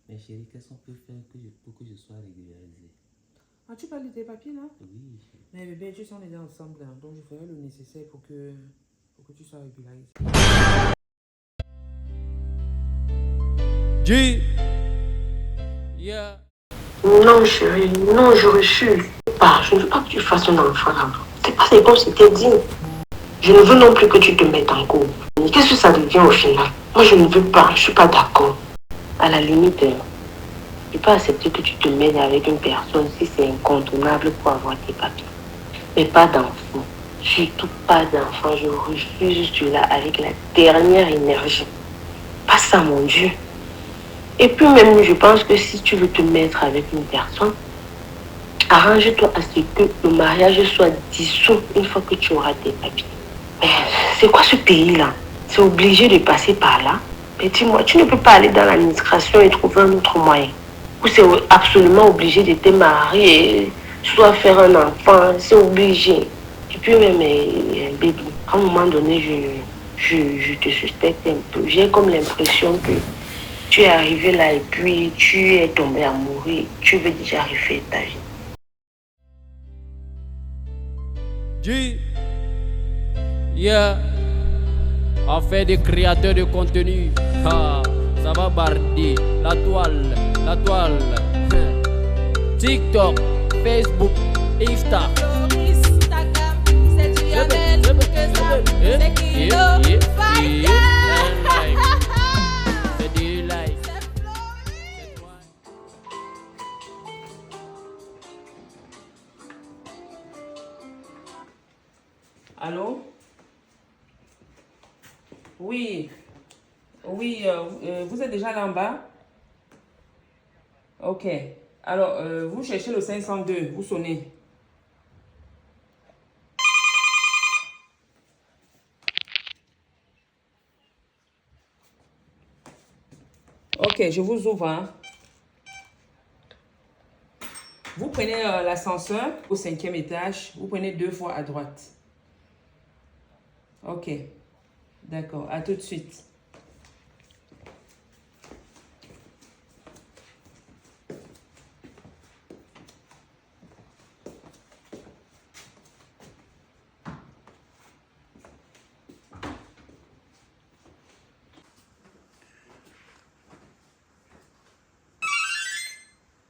Mais chérie, qu'est-ce qu'on peut faire pour que je sois régularisé? Ah, tu parles de tes papiers là? Oui. Mais bébé, tu sais, on est ensemble là, donc je ferai le nécessaire pour que tu sois régularisé. G. Yeah. Non, chérie, non, je refuse. Je ne veux pas que tu fasses un enfant là-bas. C'est pas comme c'était dit. Je ne veux non plus que tu te mettes en couple. Qu'est-ce que ça devient au final? Moi, je ne veux pas, je ne suis pas d'accord. À la limite, je peux accepter que tu te mêles avec une personne si c'est incontournable pour avoir tes papiers. Mais pas d'enfant. Surtout pas d'enfant. Je refuse cela avec la dernière énergie. Pas ça, mon Dieu. Et puis même, je pense que si tu veux te mettre avec une personne, arrange-toi à ce que le mariage soit dissous une fois que tu auras tes papiers. Mais c'est quoi ce pays-là? C'est obligé de passer par là. Mais dis-moi, tu ne peux pas aller dans l'administration et trouver un autre moyen. Ou c'est absolument obligé de te marier, soit faire un enfant, c'est obligé. Et puis même, bébé, à un moment donné, je te suspecte un peu. J'ai comme l'impression que tu es arrivé là et puis tu es tombé amoureux. Tu veux déjà refaire ta vie. G. Yeah. On fait des créateurs de contenu. Ah, ça va barder. La toile. TikTok, Facebook, Insta. Allô? Oui. Oui, vous êtes déjà là en bas? Ok. Alors, vous cherchez le 502, vous sonnez. Ok, je vous ouvre. Hein. Vous prenez l'ascenseur au 5e étage. Vous prenez 2 fois à droite. Ok. D'accord. À tout de suite.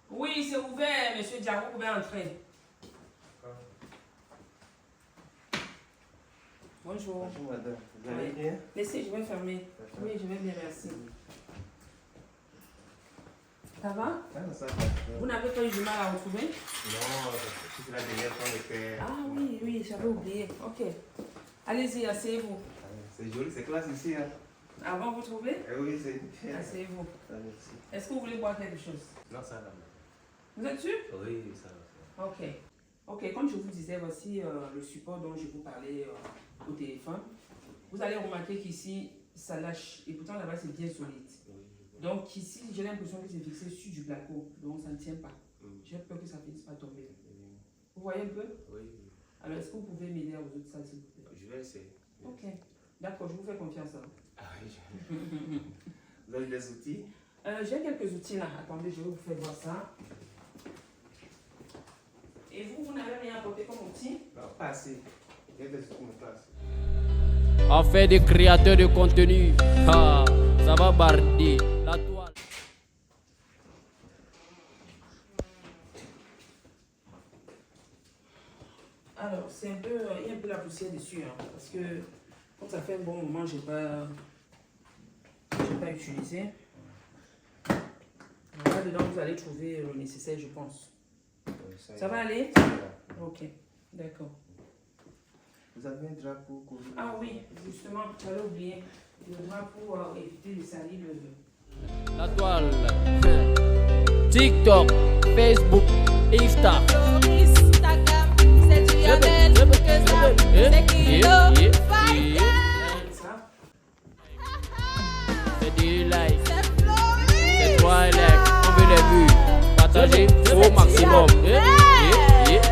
Oui, c'est ouvert, monsieur Dia, vous pouvez entrer. Bonjour. Bonjour madame, vous allez bien? Laissez, je vais fermer. Oui, je vais bien, merci. Ça va? Ça va. Vous n'avez pas eu du mal à retrouver? Non, c'est la dernière fois on était... Ah oui, j'avais oublié. Ok. Allez-y, asseyez-vous. C'est joli, c'est classe ici. Hein. Avant, vous trouvez? Oui, c'est bien. Asseyez-vous. Merci. Est-ce que vous voulez boire quelque chose? Non, ça va. Vous êtes sûr? Oui, ça va. Ok. Ok, comme je vous disais, voici le support dont je vous parlais au téléphone. Vous allez remarquer qu'ici, ça lâche. Et pourtant, là-bas, c'est bien solide. Donc ici, j'ai l'impression que c'est fixé sur du placo. Donc, ça ne tient pas. J'ai peur que ça finisse par tomber. Vous voyez un peu? Oui. Alors, est-ce que vous pouvez m'aider à résoudre ça, s'il vous plaît? Je vais essayer. Ok. D'accord, je vous fais confiance. Hein. Ah oui. Vous avez des outils? J'ai quelques outils là. Attendez, je vais vous faire voir ça. Et vous n'avez rien apporté comme outil? Non, pas assez. Il y a des outils, mais pas assez. On fait des créateurs de contenu. Ah, ça va barder. La toile. Alors, c'est un peu, il y a un peu la poussière dessus, hein, parce que comme ça fait un bon moment, j'ai pas utilisé. Là-dedans, vous allez trouver le nécessaire, je pense. Ça va aller? Ok, d'accord. Vous avez un drap pour couvrir? Ah oui, justement, j'avais oublié. Le drap pour éviter de salir le... La toile. TikTok, Facebook, Insta. C'est du like. C'est toi like. On veut les vues. Partagez au maximum. Un like.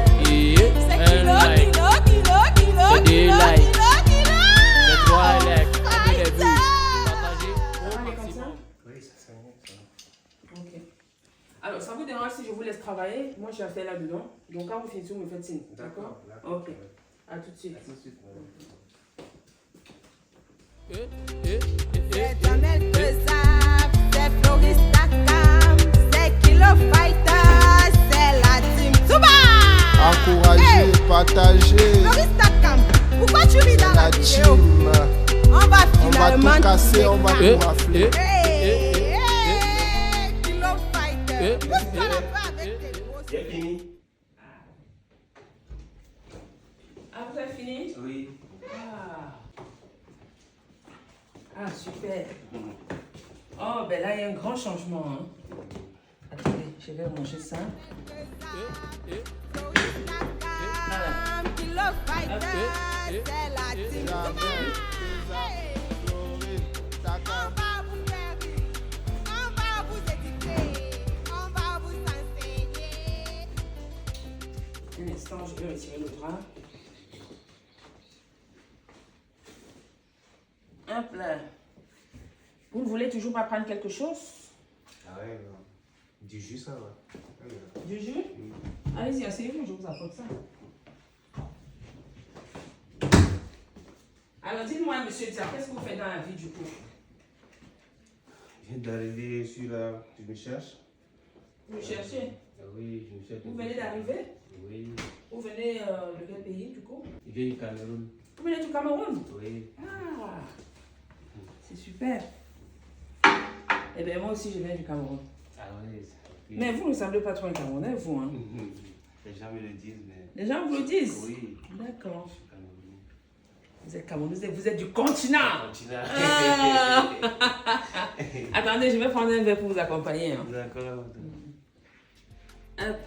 C'est du like. C'est toi like. On veut les vues. Partagez au maximum. Oui, ça sent bien. Ok. Alors, ça vous dérange si je vous laisse travailler? Moi, j'ai affaire là-dedans. Donc, quand vous finissez, vous me faites signe. D'accord? Ok. À tout de suite. À tout de suite, madame. C'est Jamel Pesab, c'est Floris Takam, c'est Kilo Fighter, c'est la team Touba. Encourager, partager. Floris Takam, pourquoi tu ris dans la vidéo? team. On va On va finalement tout casser, on va tout rafler. Kilo Fighter, pousse-toi la pas avec tes gros. J'ai fini. Ah, vous avez fini? Oui. Ah, super. Oh, ben là, il y a un grand changement. Hein. Attendez, je vais manger ça. Takam, Kilo Fighter, c'est la team Touba. Floris, On Takam. va vous faire rire, on va vous éduquer, on va vous enseigner. Un instant, je vais retirer le bras. Hop là. Vous ne voulez toujours pas prendre quelque chose? Ah ouais, non. Du jus, ça va. Du jus? Allez-y, asseyez-vous, je vous apporte ça. Alors, dites-moi, monsieur Tia, qu'est-ce que vous faites dans la vie du coup? Je viens d'arriver, je suis là, je me cherche. Vous cherchez? Ah oui, je me cherche. Vous venez d'arriver? Oui. Vous venez de quel pays du coup? Je viens du Cameroun. Vous venez du Cameroun? Oui. Ah, c'est super. Eh bien, moi aussi, je viens du Cameroun. Ah oui. Mais vous ne semblez pas trop un Camerounais, vous, hein? Les gens me le disent, mais. Les gens vous le disent? Oui. D'accord. Je suis Camerounais. Vous êtes Camerounais, vous êtes du continent. Continent. Ah. Attendez, je vais prendre un verre pour vous accompagner. Hein. D'accord. Hop.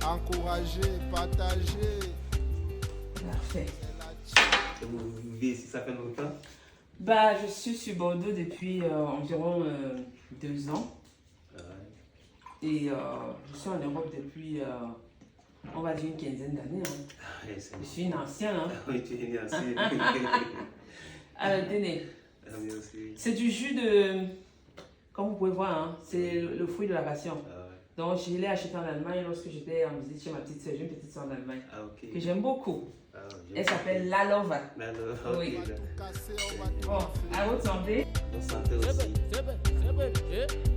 Encourager, partager. Parfait. Et vous vivez ici, ça fait longtemps? Bah, je suis sur Bordeaux depuis environ 2 ans. Ah ouais. Et je suis en Europe depuis, on va dire, une quinzaine d'années. Hein. Ah ouais, c'est Je suis une ancienne. Hein. Oui, tu es né aussi. Alors, tenez. Ah, merci. C'est du jus de... Comme vous pouvez voir, hein, c'est le fruit de la passion. Ah ouais. Donc, je l'ai acheté en Allemagne lorsque j'étais en visite chez ma petite soeur. J'ai une petite soeur en Allemagne Ah ok. que j'aime beaucoup. Ah, Elle s'appelle Lalova. Alors, Oui. ok. là. Tout casser, on va tout Bon, rafler. à votre santé. On sentait aussi.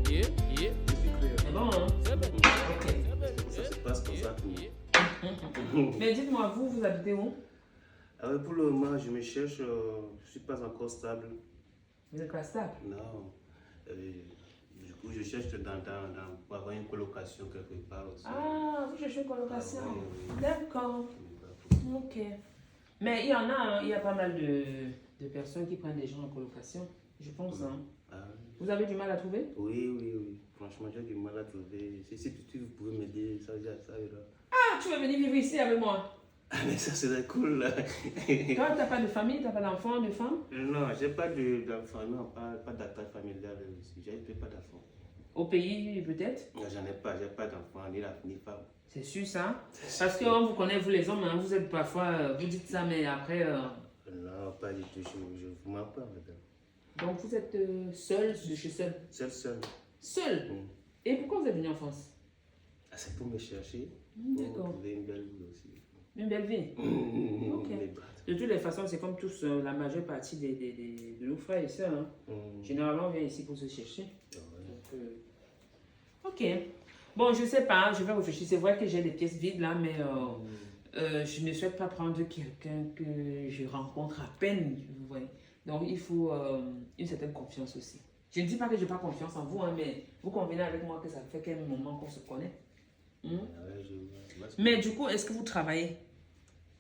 Yeah. Je suis cru. C'est bon, hein? Ok. Ça se passe comme ça pour moi. Mais dites-moi, vous habitez où? Ah ouais, pour le moment, je me cherche, je ne suis pas encore stable. Vous n'êtes pas stable? Non. Du coup, je cherche pour avoir une colocation quelque part aussi. Ah, vous cherchez une colocation. Ah, oui, oui. D'accord. Ok. Mais il y en a, hein, il y a pas mal de personnes qui prennent des gens en colocation, je pense. Hein. Ah, Vous avez du mal à trouver? oui, oui, oui. Franchement, j'ai du mal à trouver. Si vous pouvez m'aider, ça ira. Ah, tu veux venir vivre ici avec moi? Ah, mais ça serait cool là. Toi, tu n'as pas de famille, tu n'as pas d'enfant, de femme? Non, j'ai pas d'enfant, non, pas d'attache familiale ici. J'ai pas d'enfant. Au pays, peut-être? J'en ai pas, j'ai pas d'enfant, ni femme. C'est sûr ça? Parce qu'on vous connaît, vous les hommes, hein, vous êtes parfois, vous dites ça, mais après... Non, pas du tout, je vous mens pas, madame. Donc vous êtes seul, je suis seul. Seul. Seul? Mm. Et pourquoi vous êtes venu en France? Ah, c'est pour me chercher, pour D'accord. trouver une belle vie aussi. Une belle vie? Ok. Les brattes. De toutes les façons, c'est comme tous, la majeure partie de nos frères et sœurs. Hein. Généralement, on vient ici pour se chercher. Ah ouais. Donc, ok. Bon, je sais pas, je vais réfléchir. C'est vrai que j'ai des pièces vides là, mais je ne souhaite pas prendre quelqu'un que je rencontre à peine. Vous voyez. Donc, il faut une certaine confiance aussi. Je ne dis pas que je n'ai pas confiance en vous, hein, mais vous convenez avec moi que ça fait quel moment qu'on se connaît. Ah ouais, je vois. Mais du coup, est-ce que vous travaillez?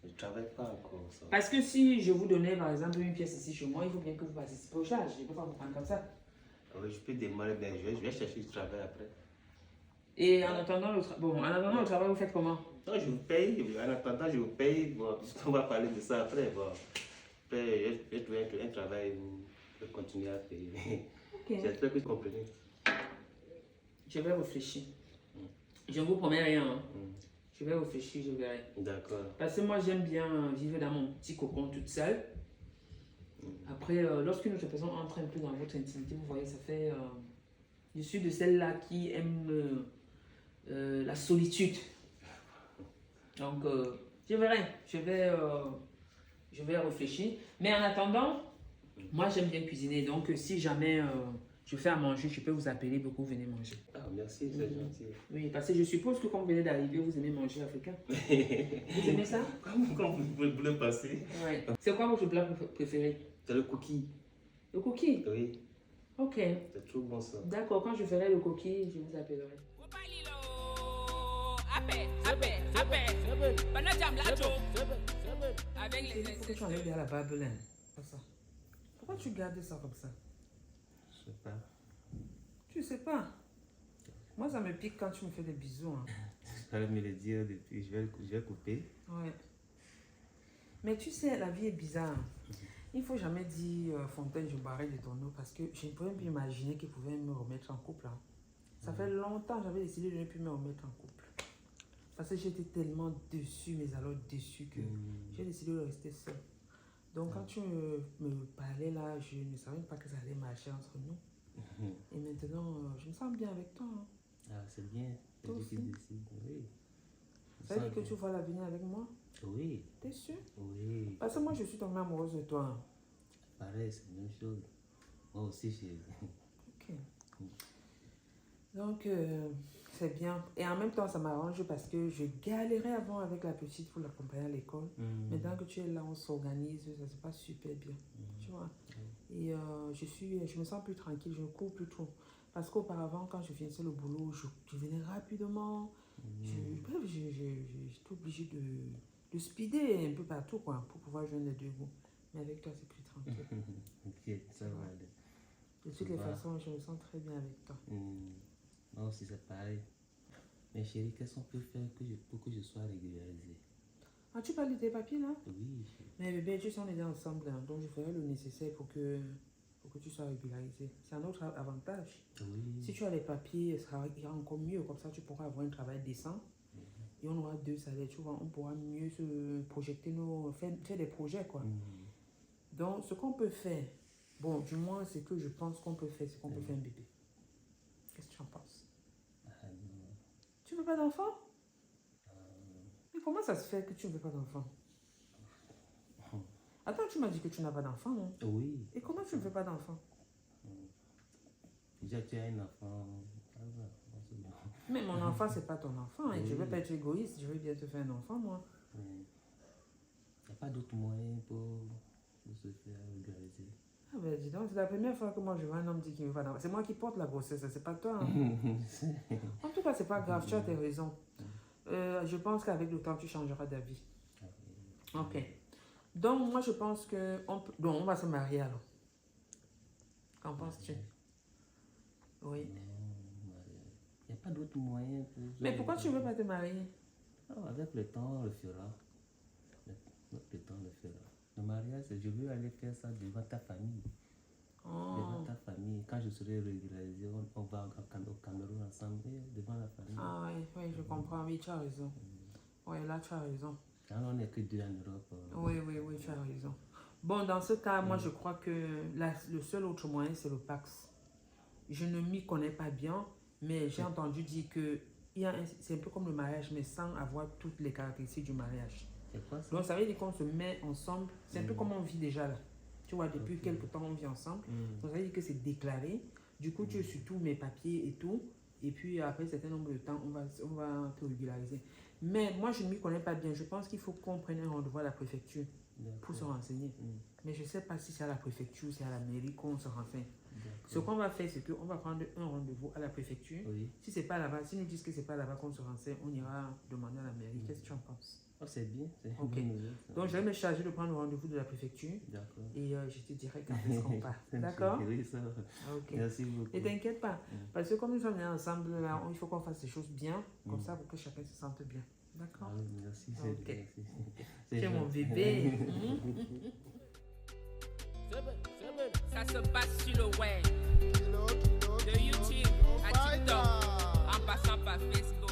Je travaille pas encore, ça. Parce que si je vous donnais par exemple une pièce ici chez moi, il faut bien que vous participez au charge. Je ne peux pas vous prendre comme ça. Ah ouais, je peux démarrer, mais je vais chercher du travail après. Et en attendant le travail, vous faites comment? Non, je vous paye, en attendant, je vous paye. Bon, on va parler de ça après. Bon, après, je vais trouver un travail où je vais continuer à payer. Ok. J'espère que vous comprenez. Je vais réfléchir. Je ne vous promets rien. Hein. Mm. Je vais réfléchir, je verrai. D'accord. Parce que moi, j'aime bien vivre dans mon petit cocon toute seule. Après, lorsqu'une autre personne entre un peu dans votre intimité, vous voyez, ça fait Je suis de celles-là qui aiment la solitude. Donc, je verrai. Je vais réfléchir. Mais en attendant, moi, j'aime bien cuisiner. Donc, si jamais je fais à manger, je peux vous appeler pour que vous venez manger. Ah, merci, c'est gentil. Oui, parce que je suppose que quand vous venez d'arriver, vous aimez manger africain. Vous aimez ça? Quand vous voulez passer. Ouais. C'est quoi votre plat préféré? C'est le cookie. Le cookie? Oui, Ok. c'est trop bon ça. D'accord, quand je ferai le cookie, je vous appellerai. Avec les Pourquoi tu enlèves bien la barbe là? Pas ça. Pourquoi tu gardes ça comme ça? Je sais pas. Tu sais pas. Moi, ça me pique quand tu me fais des bisous. Hein. J'allais me le dire depuis, je vais couper. Ouais. Mais tu sais, la vie est bizarre. Il ne faut jamais dire Fontaine, je barrais de ton eau parce que je ne pouvais plus imaginer qu'il pouvait me remettre en couple. Hein. Ça fait longtemps que j'avais décidé de ne plus me remettre en couple. Parce que j'étais tellement déçue, mais alors déçue que j'ai décidé de rester seule. Donc quand tu me parlais là, je ne savais pas que ça allait marcher entre nous. Et maintenant, je me sens bien avec toi. Hein. Ah, c'est bien. C'est Toi lui qui aussi. décide. Oui. Ça veut dire que tu vois l'avenir avec moi? Oui. T'es sûr? Oui. Parce que moi, je suis tombée amoureuse de toi. Hein. Pareil, c'est la même chose. Moi aussi, j'ai. Ok. Donc, c'est bien. Et en même temps, ça m'arrange parce que je galérais avant avec la petite pour l'accompagner à l'école. Maintenant que tu es là, on s'organise, ça se passe super bien. Tu vois. Et je me sens plus tranquille, je ne cours plus trop. Parce qu'auparavant, quand je finissais le boulot, je venais rapidement. J'étais obligée de speeder un peu partout quoi, pour pouvoir joindre les deux bouts. Mais avec toi, c'est plus tranquille. Ok, ça va aller. De toutes les façons, je me sens très bien avec toi. Moi aussi, c'est pareil. Mais chérie, qu'est-ce qu'on peut faire pour que je sois régularisé? Ah, tu parles de tes papiers là? Oui. Mais bébé, tu sais, on est ensemble, hein, donc je ferai le nécessaire pour que tu sois régularisé. C'est un autre avantage. Oui. Si tu as les papiers, ça ira encore mieux. Comme ça, tu pourras avoir un travail décent. Et on aura 2 salaires, tu vois. On pourra mieux se projeter, faire des projets, quoi. Donc, ce qu'on peut faire, bon, du moins, ce que je pense qu'on peut faire, c'est qu'on peut faire un bébé. Qu'est-ce que tu en penses? Ah non. Tu veux pas d'enfant? Mais comment ça se fait que tu ne veux pas d'enfant? Attends, tu m'as dit que tu n'as pas d'enfant, non? Oui. Et comment tu ne veux pas d'enfant? Déjà, tu as un enfant. Ah, ouais, c'est bien. Mais mon enfant, c'est pas ton enfant. Et je ne veux Oui. pas être égoïste, je veux bien te faire un enfant, moi. Il n'y a pas d'autre moyen pour se faire régulariser. Ah ben dis donc, c'est la première fois que moi je vois un homme dire qu'il ne veut pas d'enfant. C'est moi qui porte la grossesse, c'est pas toi. Hein. En tout cas, c'est pas grave, tu as tes raisons. Je pense qu'avec le temps, tu changeras d'avis. Ok. Donc, moi, je pense que on va se marier alors. Qu'en penses-tu? Oui. Il n'y a pas d'autre moyen pour... Mais pourquoi tu ne veux pas te marier? Avec le temps, on le fera. Le temps, on le fera. Le mariage, je veux aller faire ça devant ta famille. Devant ta famille. Quand je serai régularisé, on va au Cameroun ensemble, devant la famille. Ah oui, je comprends. Oui, tu as raison. Oui, là, tu as raison. Là, on n'est que 2 en Europe. Oui, tu as raison. Bon, dans ce cas, moi, je crois que le seul autre moyen, c'est le Pax. Je ne m'y connais pas bien, mais j'ai entendu dire que c'est un peu comme le mariage, mais sans avoir toutes les caractéristiques du mariage. C'est quoi ça? Donc, ça veut dire qu'on se met ensemble. C'est un peu comme on vit déjà là. Tu vois, depuis quelques temps, on vit ensemble. Donc, ça veut dire que c'est déclaré. Du coup, tu es sur tous mes papiers et tout. Et puis, après un certain nombre de temps, on va te régulariser. Mais moi, je ne m'y connais pas bien. Je pense qu'il faut qu'on prenne un rendez-vous à la préfecture pour se renseigner. Mais je ne sais pas si c'est à la préfecture ou c'est à la mairie qu'on se renseigne. Ce qu'on va faire, c'est qu'on va prendre un rendez-vous à la préfecture. Oui. Si c'est pas là-bas, s'ils nous disent que c'est pas là-bas qu'on se renseigne, on ira demander à la mairie. Qu'est-ce que tu en penses? Oh, c'est bien. C'est Ok. une bonne nouvelle, ça. Donc, je vais me charger de prendre le rendez-vous de la préfecture. D'accord. Et je te dirai quand est-ce qu'on part. D'accord? Oui, ça va. Ok. Merci beaucoup. Et t'inquiète pas, parce que comme nous sommes ensemble, là, il faut qu'on fasse les choses bien, comme ça, pour que chacun se sente bien. D'accord? Ah, merci, Ok. merci. Tu es mon gentil. bébé. Ça se passe sur le web, Kilo, de YouTube à TikTok, en passant par Facebook.